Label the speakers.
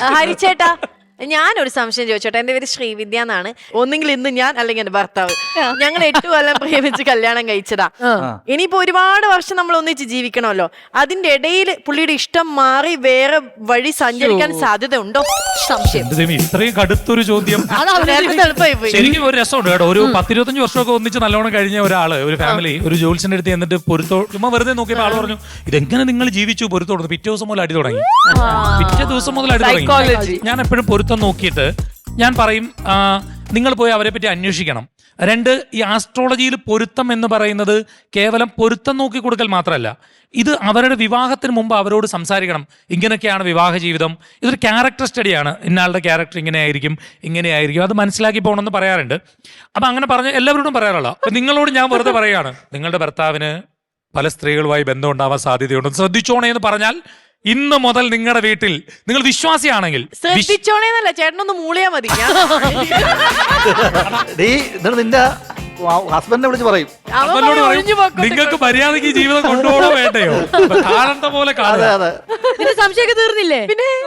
Speaker 1: ഹരിച്ചേട്ടാ, ഞാനൊരു സംശയം ചോദിച്ചോട്ടെ. എന്റെ പേര് ശ്രീവിദ്യ എന്നാണ്. ഒന്നെങ്കിൽ ഇന്ന് ഞാൻ അല്ലെങ്കിൽ എന്റെ ഭർത്താവ്, ഞങ്ങൾ 8 കൊല്ലം പ്രേമിച്ച് കല്യാണം കഴിച്ചതാ. ഇനിയിപ്പോ ഒരുപാട് വർഷം നമ്മൾ ഒന്നിച്ച് ജീവിക്കണമല്ലോ. അതിന്റെ ഇടയിൽ പുള്ളിയുടെ ഇഷ്ടം മാറി വേറെ വഴി സഞ്ചരിക്കാൻ സാധ്യത ഉണ്ടോ? സംശയം.
Speaker 2: ഇത്രയും കടുത്തൊരു ചോദ്യം. ശരിക്കും ഒരു രസമുണ്ട് കേട്ടോ. ഒരു 10-25 വർഷമൊക്കെ ഒന്നിച്ച് നല്ലോണം കഴിഞ്ഞ ഒരാള്, ഒരു ഫാമിലി, ഒരു ജോത്സ്യന്റെ അടുത്ത് എന്നിട്ട് പൊരുത്തോ ചുമ്മാ വെറുതെ നോക്കിയപ്പോൾ ആള് പറഞ്ഞു, ഇതെങ്ങനെ നിങ്ങൾ ജീവിച്ചു പൊരുത്തോടുന്നു? പിറ്റേ ദിവസം മുതൽ അടി തുടങ്ങി. ഞാൻ എപ്പോഴും പൊരുത്തം നോക്കിയിട്ട് ഞാൻ പറയും, നിങ്ങൾ പോയി അവരെ പറ്റി അന്വേഷിക്കണം. 2, ഈ ആസ്ട്രോളജിയിൽ പൊരുത്തം എന്ന് പറയുന്നത് കേവലം പൊരുത്തം നോക്കി കൊടുക്കൽ മാത്രമല്ല, ഇത് അവരുടെ വിവാഹത്തിന് മുമ്പ് അവരോട് സംസാരിക്കണം. ഇങ്ങനെയൊക്കെയാണ് വിവാഹ ജീവിതം, ഇതൊരു ക്യാരക്ടർ സ്റ്റഡിയാണ്. ഇന്നയാളുടെ ക്യാരക്ടർ ഇങ്ങനെയായിരിക്കും, അത് മനസ്സിലാക്കി പോകണമെന്ന് പറയാറുണ്ട്. അപ്പം അങ്ങനെ പറഞ്ഞ് എല്ലാവരോടും പറയാറുള്ള. അപ്പം നിങ്ങളോട് ഞാൻ വെറുതെ പറയുകയാണ്, നിങ്ങളുടെ ഭർത്താവിന് പല സ്ത്രീകളുമായി ബന്ധം ഉണ്ടാവാൻ സാധ്യതയുണ്ട്, ശ്രദ്ധിച്ചോണേ എന്ന് പറഞ്ഞാൽ ഇന്ന് മുതൽ നിങ്ങളുടെ വീട്ടിൽ നിങ്ങൾ വിശ്വാസിയാണെങ്കിൽ
Speaker 1: ശ്രദ്ധിച്ചോണേന്നല്ല, ചേട്ടനൊന്ന് മൂളിയാ മതി.
Speaker 3: നിന്റെ ഹസ്ബൻഡിനെ വിളിച്ച് പറയും,
Speaker 2: നിങ്ങൾക്ക് മര്യാദയ്ക്ക് ജീവിതം കൊണ്ടുപോകണോ വേണ്ടയോ? കാണണ്ട പോലെ കാണാതെ.
Speaker 1: സംശയമൊക്കെ തീർന്നില്ലേ? പിന്നെ